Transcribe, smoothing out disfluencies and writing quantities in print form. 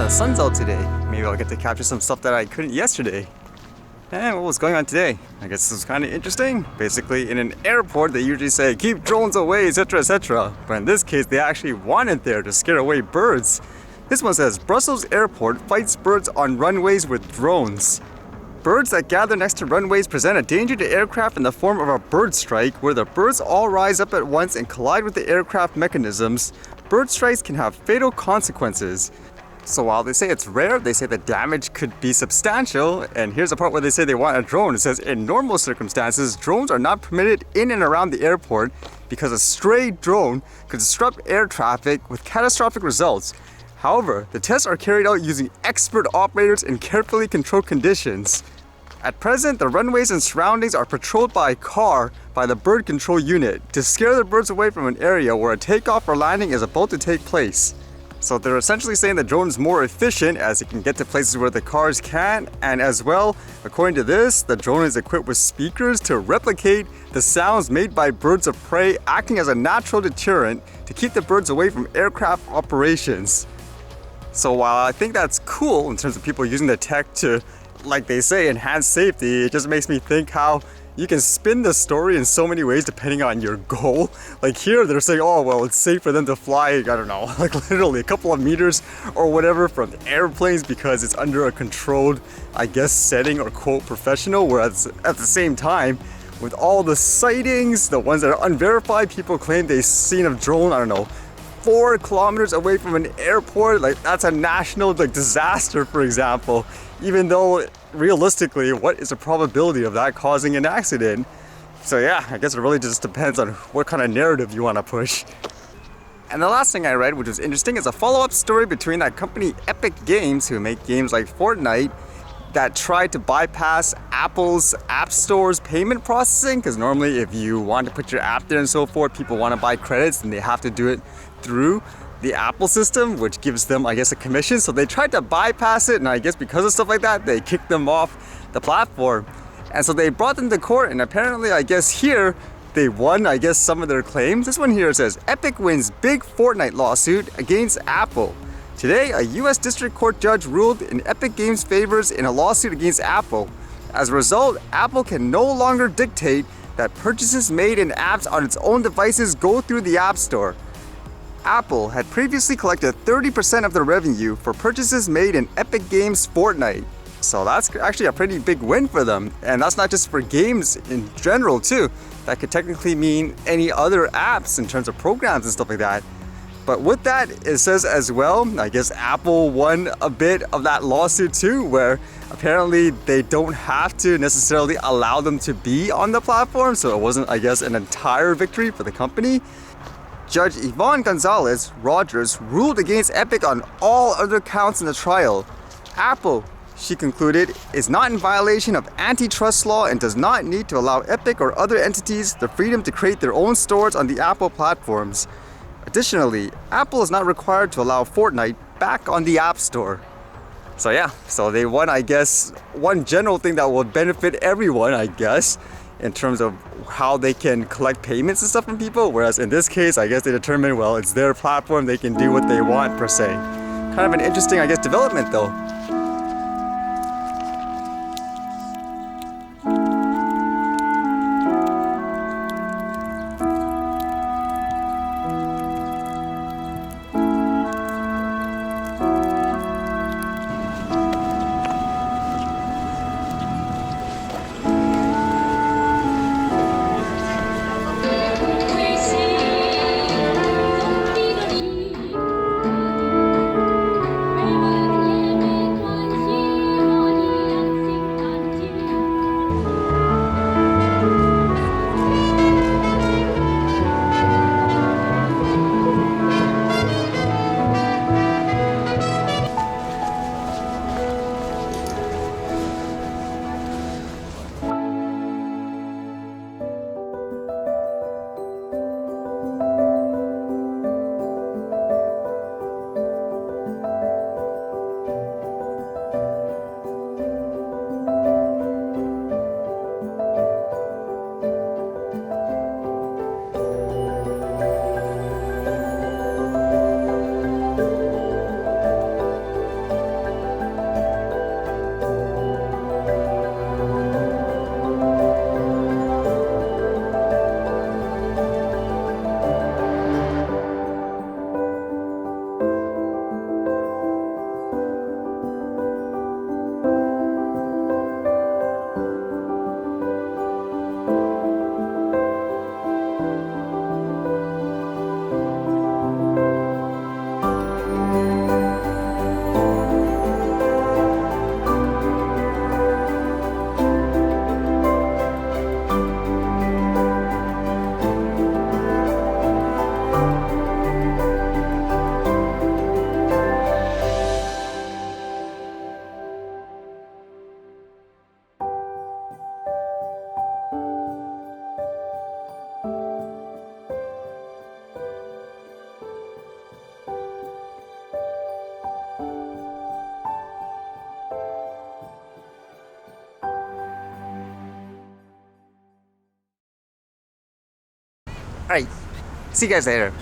the sun's out today. Maybe I'll get to capture some stuff that I couldn't yesterday. And what was going on today? I guess this was kind of interesting. Basically, in an airport, they usually say, keep drones away, etc., etc. But in this case, they actually wanted there to scare away birds. This one says, Brussels Airport fights birds on runways with drones. Birds that gather next to runways present a danger to aircraft in the form of a bird strike, where the birds all rise up at once and collide with the aircraft mechanisms. Bird strikes can have fatal consequences. So while they say it's rare, they say the damage could be substantial. And here's the part where they say they want a drone. It says, in normal circumstances, drones are not permitted in and around the airport because a stray drone could disrupt air traffic with catastrophic results. However, the tests are carried out using expert operators in carefully controlled conditions. At present, the runways and surroundings are patrolled by a car by the bird control unit to scare the birds away from an area where a takeoff or landing is about to take place. So they're essentially saying the drone is more efficient as it can get to places where the cars can't, and as well, according to this, the drone is equipped with speakers to replicate the sounds made by birds of prey, acting as a natural deterrent to keep the birds away from aircraft operations. So while I think that's cool in terms of people using the tech to, like they say, enhance safety, it just makes me think how you can spin the story in so many ways depending on your goal. Like here, they're saying, oh, well, it's safe for them to fly, I don't know, like literally a couple of meters or whatever from airplanes because it's under a controlled, I guess, setting or quote professional. Whereas at the same time, with all the sightings, the ones that are unverified, people claim they've seen a drone, I don't know, 4 kilometers away from an airport. Like that's a national disaster, for example, even though realistically, what is the probability of that causing an accident? So yeah, I guess it really just depends on what kind of narrative you want to push. And the last thing I read, which was interesting, is a follow-up story between that company Epic Games, who make games like Fortnite, that tried to bypass Apple's App Store's payment processing, because normally if you want to put your app there and so forth, people want to buy credits and they have to do it through the Apple system, which gives them, I guess, a commission. So they tried to bypass it, and I guess because of stuff like that, they kicked them off the platform. And so they brought them to court, and apparently, I guess here, they won, I guess, some of their claims. This one here says, Epic wins big Fortnite lawsuit against Apple. Today, a US District Court judge ruled in Epic Games' favors in a lawsuit against Apple. As a result, Apple can no longer dictate that purchases made in apps on its own devices go through the App Store. Apple had previously collected 30% of the revenue for purchases made in Epic Games' Fortnite. So that's actually a pretty big win for them. And that's not just for games in general too. That could technically mean any other apps in terms of programs and stuff like that. But with that, it says as well, I guess Apple won a bit of that lawsuit too, where apparently they don't have to necessarily allow them to be on the platform. So it wasn't, I guess, an entire victory for the company. Judge Yvonne Gonzalez Rogers ruled against Epic on all other counts in the trial. Apple, she concluded, is not in violation of antitrust law and does not need to allow Epic or other entities the freedom to create their own stores on the Apple platforms. Additionally, Apple is not required to allow Fortnite back on the App Store. So yeah, so they won, I guess, one general thing that will benefit everyone, I guess, in terms of how they can collect payments and stuff from people. Whereas in this case, I guess they determine, well, it's their platform, they can do what they want per se. Kind of an interesting, I guess, development though. Alright, see you guys later.